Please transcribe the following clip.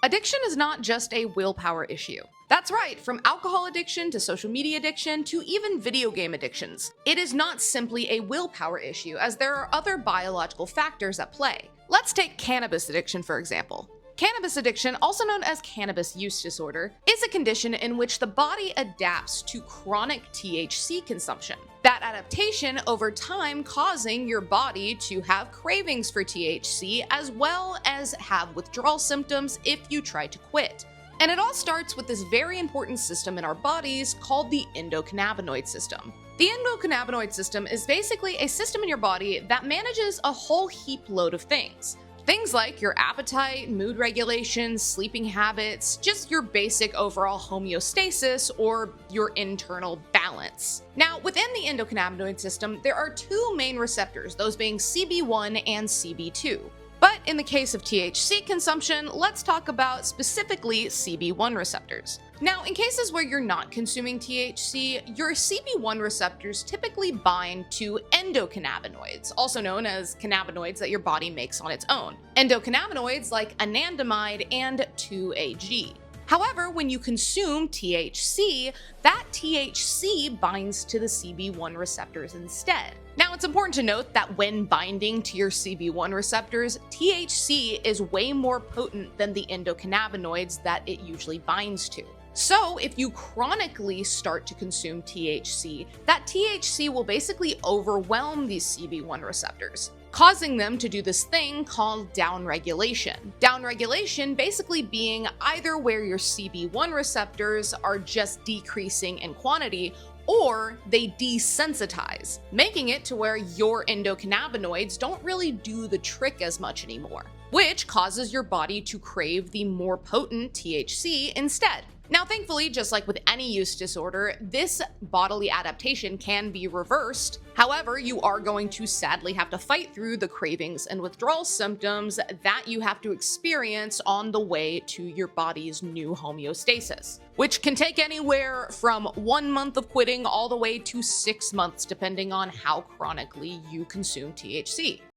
Addiction is not just a willpower issue. That's right, from alcohol addiction to social media addiction to even video game addictions. It is not simply a willpower issue, as there are other biological factors at play. Let's take cannabis addiction, for example. Cannabis addiction, also known as cannabis use disorder, is a condition in which the body adapts to chronic THC consumption. That adaptation over time causing your body to have cravings for THC as well as have withdrawal symptoms if you try to quit. And it all starts with this very important system in our bodies called the endocannabinoid system. The endocannabinoid system is basically a system in your body that manages a whole heap load of things. Things like your appetite, mood regulation, sleeping habits, just your basic overall homeostasis or your internal balance. Now, within the endocannabinoid system, there are two main receptors, those being CB1 and CB2. But in the case of THC consumption, let's talk about specifically CB1 receptors. Now, in cases where you're not consuming THC, your CB1 receptors typically bind to endocannabinoids, also known as cannabinoids that your body makes on its own. Endocannabinoids like anandamide and 2-AG. However, when you consume THC, that THC binds to the CB1 receptors instead. Now, it's important to note that when binding to your CB1 receptors, THC is way more potent than the endocannabinoids that it usually binds to. So, if you chronically start to consume THC, that THC will basically overwhelm these CB1 receptors, causing them to do this thing called downregulation. Downregulation basically being either where your CB1 receptors are just decreasing in quantity, or they desensitize, making it to where your endocannabinoids don't really do the trick as much anymore, which causes your body to crave the more potent THC instead. Now, thankfully, just like with any use disorder, this bodily adaptation can be reversed. However, you are going to sadly have to fight through the cravings and withdrawal symptoms that you have to experience on the way to your body's new homeostasis, which can take anywhere from 1 month of quitting all the way to 6 months, depending on how chronically you consume THC.